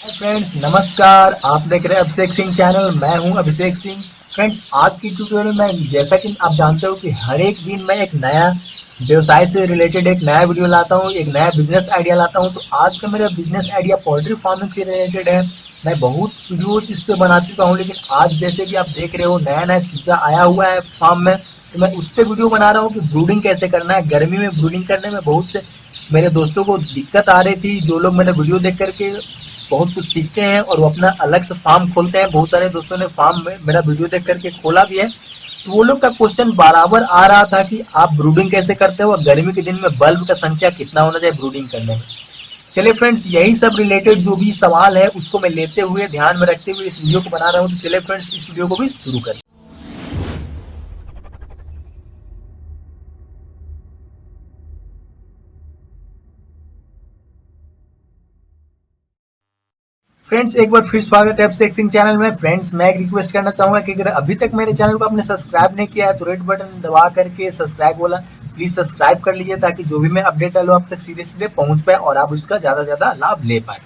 Friends नमस्कार, आप देख रहे हैं अभिषेक सिंह चैनल। मैं हूं अभिषेक सिंह। फ्रेंड्स आज की ट्यूटोरियल में जैसा कि आप जानते हो कि हर एक दिन मैं एक नया व्यवसाय से रिलेटेड एक नया वीडियो लाता हूं, एक नया बिजनेस आइडिया लाता हूं। तो आज का मेरा बिजनेस आइडिया पोल्ट्री फार्मिंग से रिलेटेड है। मैं बहुत वीडियोज इस पे बना चुका हूँ, लेकिन आज जैसे कि आप देख रहे हो नया नया चूजा आया हुआ है फार्म में, तो मैं उस पर वीडियो बना रहा हूँ कि ब्रूडिंग कैसे करना है। गर्मी में ब्रूडिंग करने में बहुत से मेरे दोस्तों को दिक्कत आ रही थी, जो लोग मेरा वीडियो देख करके बहुत कुछ सीखते हैं और वो अपना अलग से फार्म खोलते हैं। बहुत सारे दोस्तों ने फार्म में मेरा वीडियो देख करके खोला भी है। तो वो लोग का क्वेश्चन बराबर आ रहा था कि आप ब्रूडिंग कैसे करते हो और गर्मी के दिन में बल्ब का संख्या कितना होना चाहिए ब्रूडिंग करने में। चलिए फ्रेंड्स, यही सब रिलेटेड जो भी सवाल है उसको मैं लेते हुए ध्यान में रखते हुए इस वीडियो को बना रहा हूँ। तो चलिए फ्रेंड्स, इस वीडियो को भी शुरू करें। फ्रेंड्स एक बार फिर स्वागत है अभिषेक सिंह चैनल में। फ्रेंड्स मैं एक रिक्वेस्ट करना चाहूंगा कि अगर अभी तक मेरे चैनल को आपने सब्सक्राइब नहीं किया है तो रेड बटन दबा करके सब्सक्राइब वाला प्लीज सब्सक्राइब कर लीजिए, ताकि जो भी मैं अपडेट डालूं आप तक सीधे सीधे पहुंच पाए और आप उसका ज्यादा से ज्यादा लाभ ले पाए।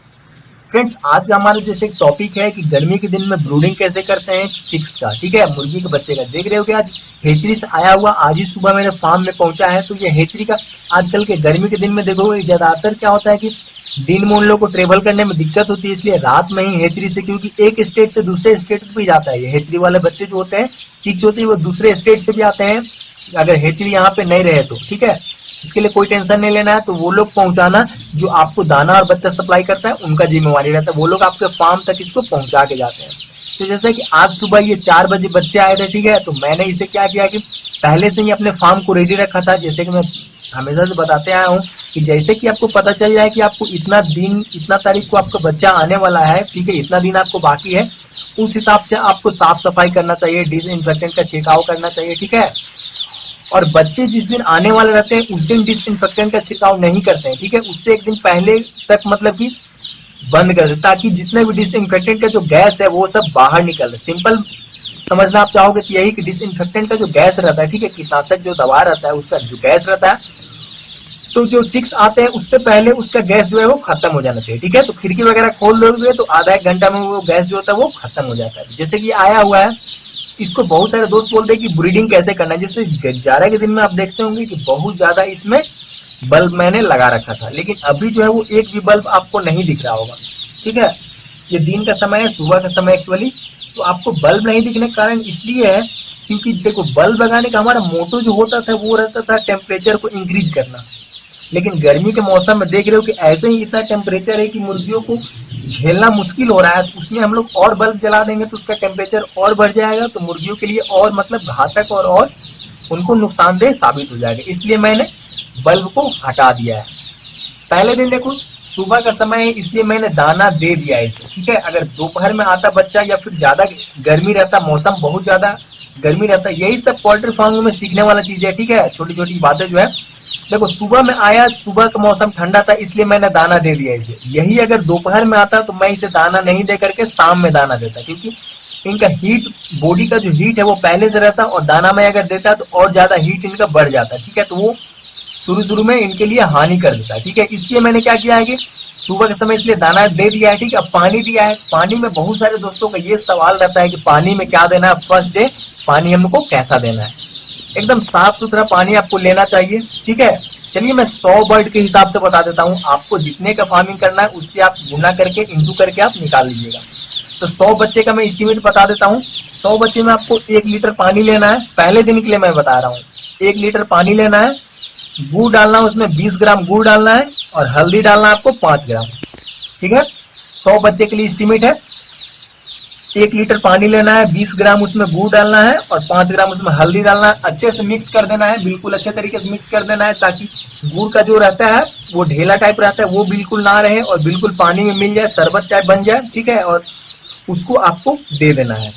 फ्रेंड्स आज का हमारा जैसे एक टॉपिक है कि गर्मी के दिन में ब्रूडिंग कैसे करते हैं चिक्स का, ठीक है, मुर्गी के बच्चे का। देख रहे हो कि आज हेचरी से आया हुआ आज ही सुबह मेरे फार्म में पहुंचा है। तो ये हेचरी का आजकल के गर्मी के दिन में देखो ज्यादातर क्या होता है कि दिन में उन लोग को ट्रेवल करने में दिक्कत होती है, इसलिए रात में ही हेचरी से, क्योंकि एक स्टेट से दूसरे स्टेट भी जाता है। ये हेचरी वाले बच्चे जो होते हैं चिक्स होती है वो दूसरे स्टेट से भी आते हैं अगर हेचरी यहाँ पे नहीं रहे तो, ठीक है। इसके लिए कोई टेंशन नहीं लेना है। तो वो लोग पहुंचाना जो आपको दाना और बच्चा सप्लाई करता है उनका जिम्मेवारी रहता है। वो लोग आपके फार्म तक इसको पहुंचा के जाते हैं। तो जैसे कि आज सुबह ये 4 बजे बच्चे आए थे, ठीक है, तो मैंने इसे क्या किया कि पहले से ही अपने फार्म को रेडी रखा था। जैसे कि मैं हमेशा से बताते आया हूँ कि जैसे कि आपको पता चल जाए कि आपको इतना दिन इतना तारीख को आपका बच्चा आने वाला है, ठीक है, इतना दिन आपको बाकी है, उस हिसाब से आपको साफ सफाई करना चाहिए, डिसइंफेक्टेंट का छिड़काव करना चाहिए, ठीक है। और बच्चे जिस दिन आने वाले रहते हैं उस दिन डिसइंफेक्टेंट का छिड़काव नहीं करते हैं, ठीक है। उससे एक दिन पहले तक मतलब कि बंद कर दे, ताकि जितने भी डिसइंफेक्टेंट का जो गैस है वो सब बाहर निकल। सिंपल समझना आप चाहोगे तो यही कि डिसइंफेक्टेंट का जो गैस रहता है, ठीक है, कीटनाशक जो दवा रहता है उसका जो गैस रहता है, तो जो चिक्स आते हैं उससे पहले उसका गैस जो है वो खत्म हो जाना चाहिए, ठीक है। तो खिड़की वगैरह खोल दोगे तो आधा एक घंटा में वो गैस जो होता है वो खत्म हो जाता है। जैसे कि आया हुआ है, इसको बहुत सारे दोस्त बोलते हैं कि ब्रीडिंग कैसे करना है। जैसे जाड़ा के दिन में आप देखते होंगे कि बहुत ज्यादा इसमें बल्ब मैंने लगा रखा था, लेकिन अभी जो है वो एक भी बल्ब आपको नहीं दिख रहा होगा, ठीक है। ये दिन का समय है, सुबह का समय एक्चुअली। तो आपको बल्ब नहीं दिखने का कारण इसलिए है क्योंकि देखो बल्ब लगाने का हमारा मोटो जो होता था वो रहता था टेम्परेचर को इंक्रीज करना। लेकिन गर्मी के मौसम में देख रहे हो कि ऐसे ही इतना टेम्परेचर है कि मुर्गियों को झेलना मुश्किल हो रहा है। तो उसमें हम लोग और बल्ब जला देंगे तो उसका टेम्परेचर और बढ़ जाएगा, तो मुर्गियों के लिए और मतलब घातक और उनको नुकसानदेह साबित हो जाएगा। इसलिए मैंने बल्ब को हटा दिया है। पहले दिन देखो सुबह का समय है इसलिए मैंने दाना दे दिया है इसे, ठीक है। अगर दोपहर में आता बच्चा या फिर ज्यादा गर्मी रहता, मौसम बहुत ज्यादा गर्मी रहता, यही सब पोल्ट्री फार्म में सीखने वाला चीज है, ठीक है। छोटी छोटी बातें जो है देखो, सुबह में आया, सुबह का मौसम ठंडा था इसलिए मैंने दाना दे दिया इसे। यही अगर दोपहर में आता तो मैं इसे दाना नहीं दे करके शाम में दाना देता, क्योंकि इनका हीट, बॉडी का जो हीट है वो पहले से रहता, और दाना में अगर देता तो और ज्यादा हीट इनका बढ़ जाता, ठीक है। तो वो शुरू शुरू में इनके लिए हानि कर देता है, ठीक है। इसलिए मैंने क्या किया है कि सुबह के समय इसलिए दाना दे दिया है, ठीक है। अब पानी दिया है। पानी में बहुत सारे दोस्तों का ये सवाल रहता है कि पानी में क्या देना है, फर्स्ट डे पानी हमको कैसा देना है। एकदम साफ सुथरा पानी आपको लेना चाहिए, ठीक है। चलिए मैं 100 बर्ड के हिसाब से बता देता हूँ। आपको जितने का फार्मिंग करना है उससे आप गुना करके इंटू करके आप निकाल लीजिएगा। तो 100 बच्चे का मैं एस्टिमेट बता देता हूँ। 100 बच्चे में आपको 1 लीटर पानी लेना है। पहले दिन के लिए मैं बता रहा हूँ, 1 लीटर पानी लेना है, गुड़ डालना है, उसमें 20 ग्राम गुड़ डालना है, और हल्दी डालना है आपको 5 ग्राम, ठीक है। 100 बच्चे के लिए एस्टिमेट है। 1 लीटर पानी लेना है, 20 ग्राम उसमें गुड़ डालना है और 5 ग्राम उसमें हल्दी डालना है। अच्छे से मिक्स कर देना है, बिल्कुल अच्छे तरीके से मिक्स कर देना है, ताकि गुड़ का जो रहता है वो ढेला टाइप रहता है वो बिल्कुल ना रहे और बिल्कुल पानी में मिल जाए, शरबत टाइप बन जाए, ठीक है। और उसको आपको दे देना है।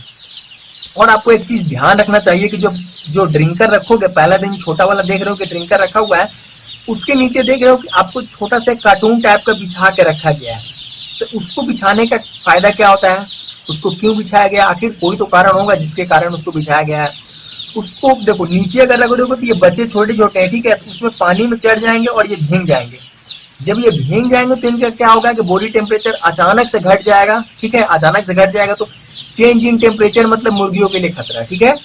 और आपको एक चीज ध्यान रखना चाहिए कि जो ड्रिंकर रखोगे, पहला दिन छोटा वाला देख रहे हो कि ड्रिंकर रखा हुआ है, उसके नीचे देख रहे हो कि आपको छोटा सा कार्टून टाइप का बिछा के रखा गया है। तो उसको बिछाने का फायदा क्या होता है, उसको क्यों बिछाया गया, आखिर कोई तो कारण होगा जिसके कारण उसको बिछाया गया है। उसको देखो नीचे अगर रख दोगे तो ये बच्चे छोटे छोटे हैं, ठीक है, तो उसमें पानी में चढ़ जाएंगे और ये भीग जाएंगे। जब ये भीग जाएंगे तो इनका क्या होगा कि बॉडी टेम्परेचर अचानक से घट जाएगा, ठीक है। अचानक से घट जाएगा तो चेंज इन टेम्परेचर मतलब मुर्गियों के लिए खतरा, ठीक है।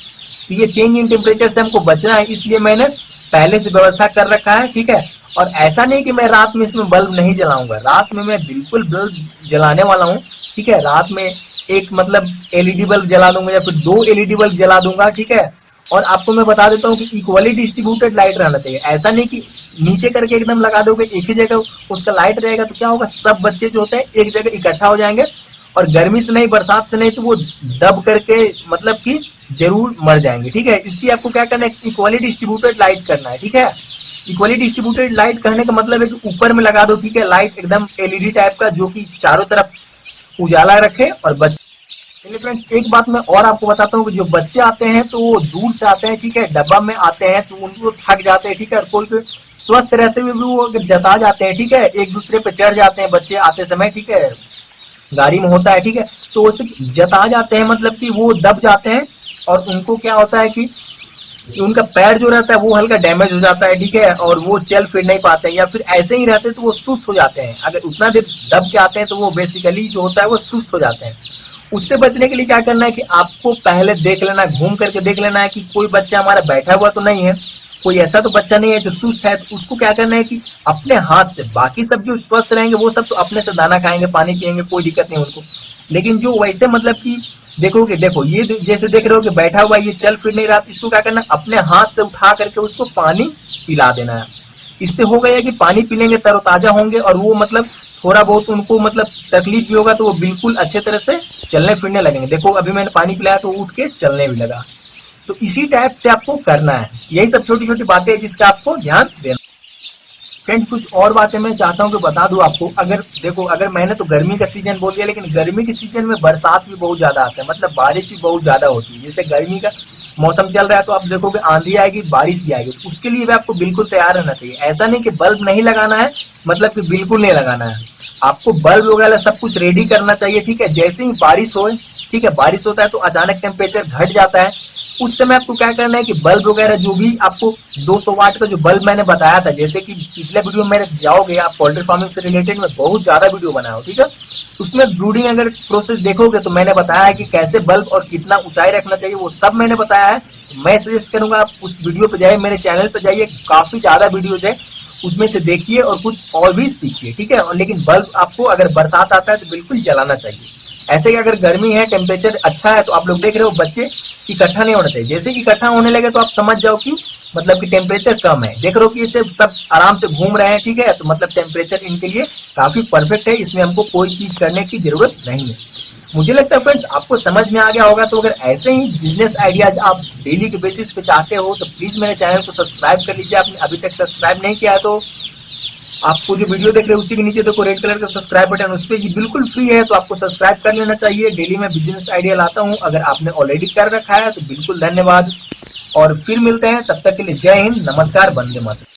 तो ये चेंज इन टेम्परेचर से हमको बचना है, इसलिए मैंने पहले से व्यवस्था कर रखा है, ठीक है। और ऐसा नहीं कि मैं रात में इसमें बल्ब नहीं जलाऊंगा, रात में मैं बिल्कुल बल्ब जलाने वाला हूँ, ठीक है। रात में एक मतलब एलईडी बल्ब जला दूंगा या फिर 2 एलईडी बल्ब जला दूंगा, ठीक है। और आपको मैं बता देता हूँ कि इक्वली डिस्ट्रीब्यूटेड लाइट रहना चाहिए। ऐसा नहीं कि नीचे करके एकदम लगा दोगे एक ही जगह उसका लाइट रहेगा तो क्या होगा, सब बच्चे जो होते हैं एक जगह इकट्ठा हो जाएंगे और गर्मी से नहीं, बरसात से नहीं, तो वो दब करके मतलब कि जरूर मर जाएंगे, ठीक है। इसलिए आपको क्या करना है, इक्वली डिस्ट्रीब्यूटेड लाइट करना है, ठीक है। इक्वली डिस्ट्रीब्यूटेड लाइट कहने का मतलब है कि ऊपर में लगा दो, ठीक है, लाइट एकदम एलईडी टाइप का जो कि चारों तरफ उजाला रखे और बच्चे। चलिए फ्रेंड्स, एक बात मैं और आपको बताता हूँ कि जो बच्चे आते हैं तो वो दूर से आते हैं, ठीक है, डब्बा में आते हैं तो उनको थक जाते हैं, ठीक है। कोई कोई स्वस्थ रहते हुए भी वो जता जाते हैं, ठीक है, एक दूसरे पे चढ़ जाते हैं बच्चे आते समय, ठीक है, गाड़ी में होता है, ठीक है। तो उसे जता जाते हैं मतलब कि वो दब जाते हैं और उनको क्या होता है कि उनका पैर जो रहता है वो हल्का डैमेज हो जाता है, ठीक है, और वो चल फिर नहीं पाते हैं या फिर ऐसे ही रहते तो वो सुस्त हो जाते हैं। अगर उतना देर दब के आते हैं तो वो बेसिकली जो होता है वो सुस्त हो जाते हैं। उससे बचने के लिए क्या करना है कि आपको पहले देख लेना, घूम करके देख लेना है कि कोई बच्चा हमारा बैठा हुआ तो नहीं है, कोई ऐसा तो बच्चा नहीं है जो सुस्त है। तो उसको क्या करना है कि अपने हाथ से, बाकी सब जो स्वस्थ रहेंगे वो सब तो अपने से दाना खाएंगे, पानी पिएंगे, कोई दिक्कत नहीं उनको। लेकिन जो वैसे मतलब कि देखोगे, देखो ये जैसे देख रहे हो कि बैठा हुआ ये चल फिर नहीं रहा, इसको क्या करना है अपने हाथ से उठा करके उसको पानी पिला देना है। इससे हो गया कि पानी पी लेंगे, तरोताजा होंगे और वो मतलब थोड़ा बहुत उनको मतलब तकलीफ भी होगा तो वो बिल्कुल अच्छे तरह से चलने फिरने लगेंगे। देखो अभी मैंने पानी पिलाया तो उठ के चलने भी लगा। तो इसी टाइप से आपको करना है, यही सब छोटी छोटी बातें हैं जिसका आपको ध्यान देना। फ्रेंड कुछ और बातें मैं चाहता हूँ कि बता दूं आपको। अगर देखो, अगर मैंने तो गर्मी का सीजन बोल दिया, लेकिन गर्मी के सीजन में बरसात भी बहुत ज्यादा आता है, मतलब बारिश भी बहुत ज्यादा होती है। जैसे गर्मी का मौसम चल रहा है तो आप देखोगे आंधी आएगी, बारिश भी आएगी, तो उसके लिए भी आपको बिल्कुल तैयार रहना चाहिए। ऐसा नहीं कि बल्ब नहीं लगाना है मतलब कि बिल्कुल नहीं लगाना है, आपको बल्ब वगैरह सब कुछ रेडी करना चाहिए, ठीक है। जैसे ही बारिश हो, ठीक है, बारिश होता है तो अचानक टेम्परेचर घट जाता है, उस समय आपको क्या करना है कि बल्ब वगैरह जो भी आपको 200 वाट का जो बल्ब मैंने बताया था, जैसे कि पिछले वीडियो में जाओगे आप, पोल्ट्री फार्मिंग से रिलेटेड में बहुत ज्यादा वीडियो बनाया हो, ठीक है। उसमें ब्रूडिंग अगर प्रोसेस देखोगे तो मैंने बताया है कि कैसे बल्ब और कितना ऊंचाई रखना चाहिए, वो सब मैंने बताया है। मैं सजेस्ट करूंगा आप उस वीडियो पे जाइए, मेरे चैनल पे जाइए, काफी ज्यादा वीडियोज है, उसमें से देखिए और कुछ और भी सीखिए, ठीक है। और लेकिन बल्ब आपको अगर बरसात आता है तो बिल्कुल जलाना चाहिए। ऐसे ही अगर गर्मी है, टेम्परेचर अच्छा है, तो आप लोग देख रहे हो बच्चे इकट्ठा नहीं होना चाहिए। जैसे इकट्ठा होने लगे तो आप समझ जाओ कि मतलब कि टेम्परेचर कम है। देख रहे हो कि ये सब आराम से घूम रहे हैं, ठीक है, तो मतलब टेम्परेचर इनके लिए काफी परफेक्ट है, इसमें हमको कोई चीज करने की जरूरत नहीं है। मुझे लगता है फ्रेंड्स आपको समझ में आ गया होगा। तो अगर ऐसे ही बिजनेस आइडियाज आप डेली के बेसिस पे चाहते हो तो प्लीज मेरे चैनल को सब्सक्राइब कर लीजिए। आपने अभी तक सब्सक्राइब नहीं किया है तो आपको जो वीडियो देख रहे हैं उसी के नीचे देखो रेड कलर का सब्सक्राइब बटन, उस पर ये बिल्कुल फ्री है, तो आपको सब्सक्राइब कर लेना चाहिए। डेली मैं बिजनेस आइडिया लाता हूं, अगर आपने ऑलरेडी कर रखा है तो बिल्कुल धन्यवाद और फिर मिलते हैं, तब तक के लिए जय हिंद, नमस्कार, वंदे मातरम।